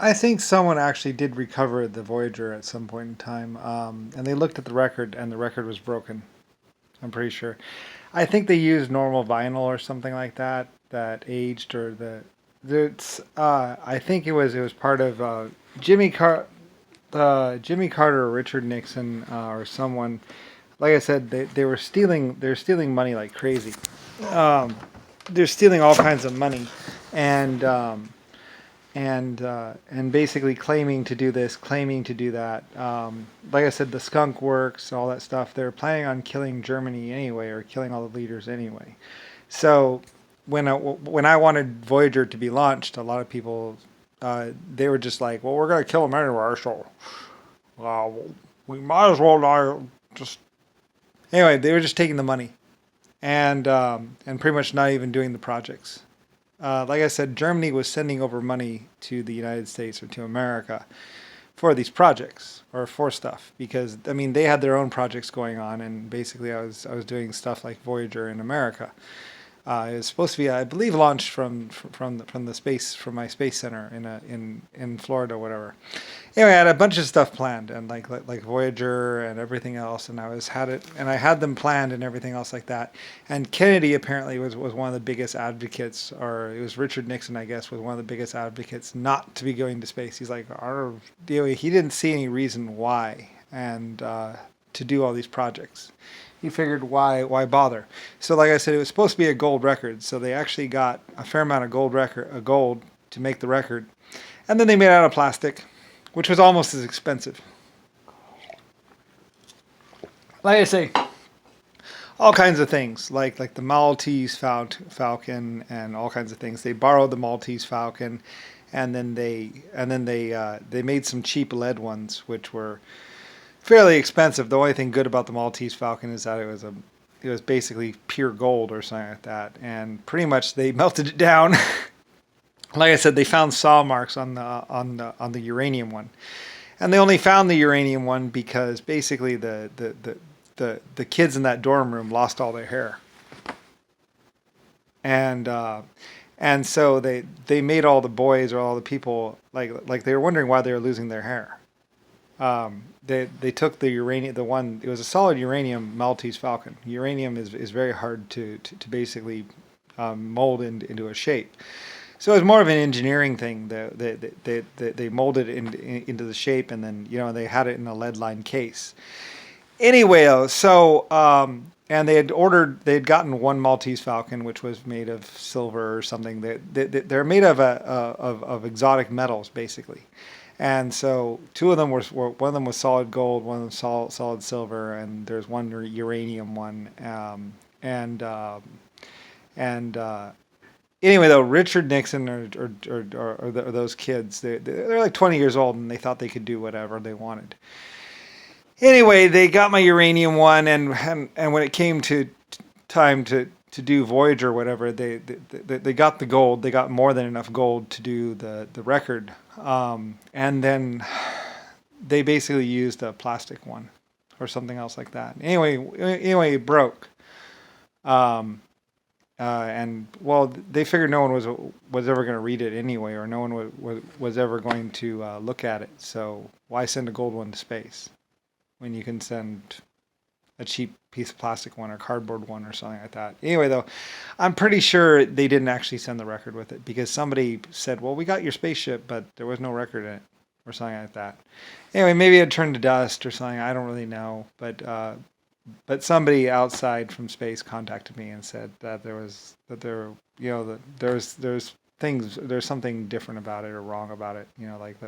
I think someone actually did recover the Voyager at some point in time, and they looked at the record, and the record was broken. I'm pretty sure. I think they used normal vinyl or something like that that aged or it's I think it was part of Jimmy Car Jimmy Carter or Richard Nixon or someone. Like I said, they're stealing money like crazy. Um, they're stealing all kinds of money, and and basically claiming to do this, claiming to do that. Like I said, the skunk works, all that stuff. They're planning on killing Germany anyway, or killing all the leaders anyway. So when I wanted Voyager to be launched, a lot of people they were just like, "Well, we're gonna kill them anyway, so uh, we might as well not just." Anyway, they were just taking the money and pretty much not even doing the projects. Like I said, Germany was sending over money to the United States or to America for these projects or for stuff because I mean they had their own projects going on, and basically I was doing stuff like Voyager in America. It was supposed to be, I believe, launched from the space from my space center in Florida, or whatever. Anyway, I had a bunch of stuff planned, and like Voyager and everything else, and I had them planned and everything else like that. And Kennedy apparently was one of the biggest advocates, or it was Richard Nixon, I guess, was one of the biggest advocates not to be going to space. He's like, he didn't see any reason why, and to do all these projects. He figured why bother. So like I said, it was supposed to be a gold record. So they actually got a fair amount of gold to make the record, and then they made it out of plastic, which was almost as expensive. Like I say, all kinds of things, like the Maltese Falcon and all kinds of things. They borrowed the Maltese Falcon, and then they made some cheap lead ones, which were fairly expensive. The only thing good about the Maltese Falcon is that it was basically pure gold or something like that, and pretty much they melted it down. Like I said, they found saw marks on the uranium one, and they only found the uranium one because basically the kids in that dorm room lost all their hair, and and so they made all the boys or all the people like they were wondering why they were losing their hair. They took the uranium, the one, it was a solid uranium Maltese Falcon. Uranium is very hard to basically mold into a shape. So it was more of an engineering thing. They molded it into the shape, and then they had it in a lead line case. Anyway, and they had gotten one Maltese Falcon, which was made of silver or something. They're made of exotic metals, basically. And so two of them one of them was solid gold, one of them solid silver, and there's one uranium one. And anyway, though, Richard Nixon or those kids, they're like 20 years old, and they thought they could do whatever they wanted. Anyway, they got my uranium one, and when it came to time to do Voyager or whatever, they got the gold. They got more than enough gold to do the record, and then they basically used a plastic one or something else like that. Anyway, it broke. Um, and well, they figured no one was ever going to read it anyway, or no one was ever going to look at it. So why send a gold one to space when you can send a cheap piece of plastic one or cardboard one or something like that? Anyway, though, I'm pretty sure they didn't actually send the record with it because somebody said, "Well, we got your spaceship, but there was no record in it," or something like that. Anyway, maybe it turned to dust or something. I don't really know, but somebody outside from space contacted me and said that there's things, there's something different about it or wrong about it,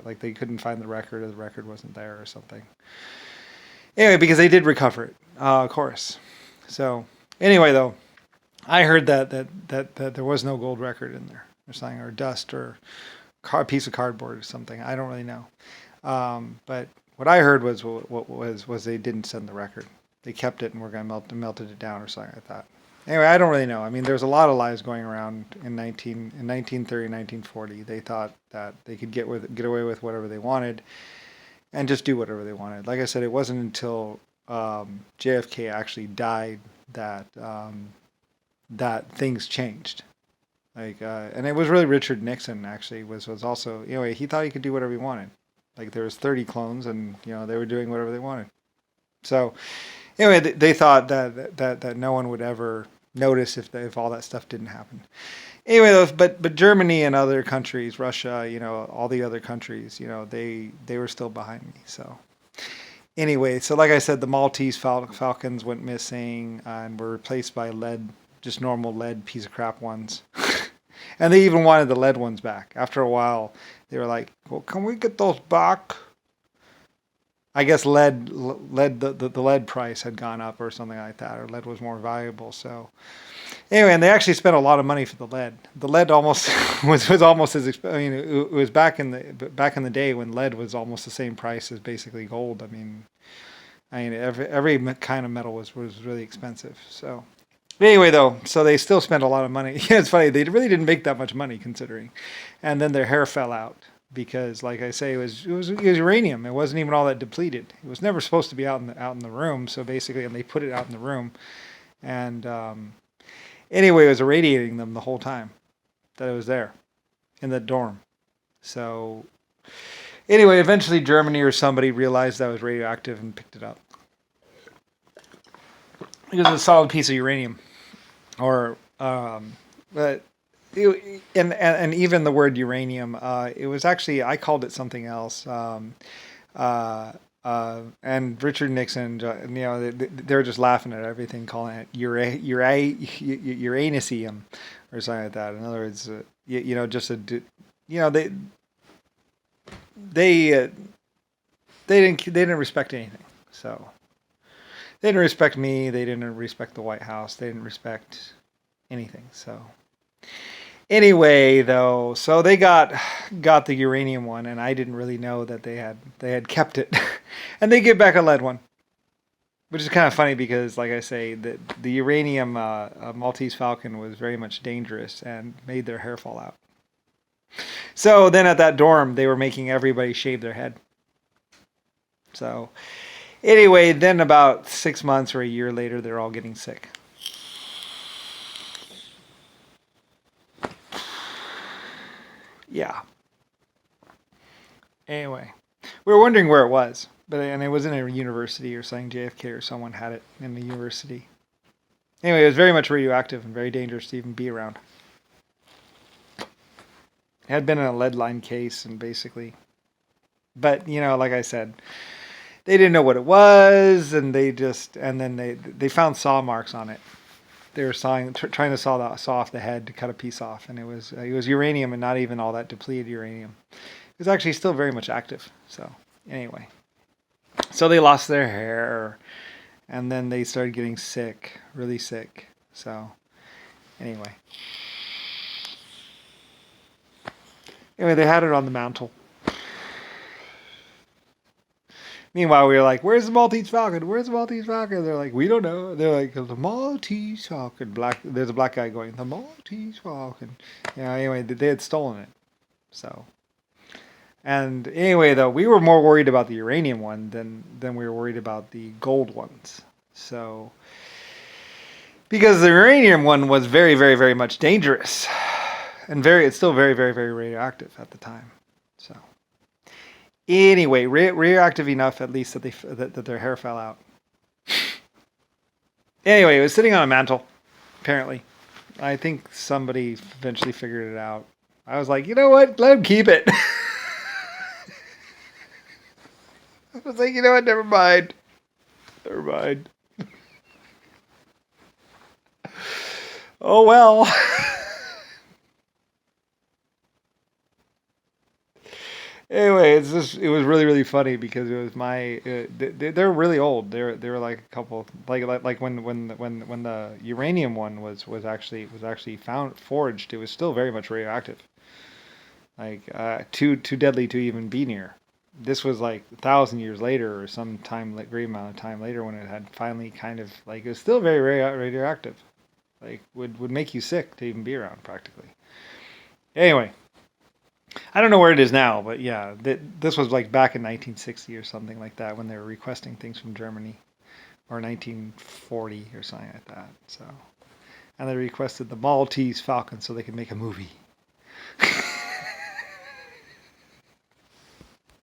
like they couldn't find the record or the record wasn't there or something. Anyway, because they did recover it, of course. So anyway, though, I heard that there was no gold record in there or something, or dust, or a piece of cardboard or something. I don't really know. But what I heard was they didn't send the record. They kept it and were going to melted it down or something like that. Anyway, I don't really know. I mean, there's a lot of lies going around in 1930, 1940. They thought that they could get away with whatever they wanted and just do whatever they wanted. Like I said, it wasn't until JFK actually died that that things changed. And it was really Richard Nixon actually was also, anyway, he thought he could do whatever he wanted. Like there was 30 clones, and they were doing whatever they wanted. So anyway, they thought that no one would ever notice if all that stuff didn't happen. Anyway, but Germany and other countries, Russia, all the other countries, they were still behind me. So anyway, so like I said, the Maltese Falcons went missing and were replaced by lead, just normal lead piece of crap ones. And they even wanted the lead ones back. After a while, they were like, "Well, can we get those back?" I guess the lead price had gone up or something like that, or lead was more valuable. So anyway, and they actually spent a lot of money for the lead. The lead almost was almost as it was back in the day when lead was almost the same price as basically gold. I mean every kind of metal was really expensive. So anyway, though, so they still spent a lot of money. Yeah, it's funny, they really didn't make that much money considering. And then their hair fell out because, like I say, it was uranium. It wasn't even all that depleted. It was never supposed to be out in the room. So basically, and they put it out in the room, and anyway, it was irradiating them the whole time that it was there in the dorm. So anyway, eventually Germany or somebody realized that it was radioactive and picked it up. It was a solid piece of uranium, or but and even the word uranium, it was actually, I called it something else. And Richard Nixon, they were just laughing at everything, calling it uranisium or something like that. In other words, they didn't respect anything. So they didn't respect me. They didn't respect the White House. They didn't respect anything. So anyway, though, so they got the uranium one, and I didn't really know that they had kept it, and they give back a lead one, which is kind of funny because, like I say, the uranium Maltese Falcon was very much dangerous and made their hair fall out. So then at that dorm, they were making everybody shave their head. So anyway, then about 6 months or a year later, they're all getting sick. Yeah. Anyway, we were wondering where it was, and it was in a university or something. JFK or someone had it in the university. Anyway, it was very much radioactive and very dangerous to even be around. It had been in a lead-lined case, and basically, but like I said, they didn't know what it was, and then they found saw marks on it. They were trying to saw off the head to cut a piece off, and it was uranium, and not even all that depleted uranium. It was actually still very much active. So anyway, so they lost their hair, and then they started getting sick, really sick. So anyway, they had it on the mantle. Meanwhile, we were like, "Where's the Maltese Falcon? Where's the Maltese Falcon?" They're like, "We don't know." They're like, "The Maltese Falcon." There's a black guy going, "The Maltese Falcon." Anyway, they had stolen it. So, and anyway, though, we were more worried about the uranium one than we were worried about the gold ones. So, because the uranium one was very, very, very much dangerous, and it's still very, very, very radioactive at the time. So. Anyway, radioactive enough, at least, that their hair fell out. Anyway, it was sitting on a mantle, apparently. I think somebody eventually figured it out. I was like, you know what? Let him keep it. I was like, you know what? Never mind. Never mind. Oh, well. Anyway, it was really, really funny because it was they're really old. They were like a couple, like when the uranium one was actually forged. It was still very much radioactive, like too deadly to even be near. This was like 1,000 years later, or some time, like great amount of time later, when it had finally kind of, like, it was still very radioactive, like would make you sick to even be around practically. Anyway. I don't know where it is now, but yeah, this was like back in 1960 or something like that when they were requesting things from Germany, or 1940 or something like that. So, and they requested the Maltese Falcon so they could make a movie.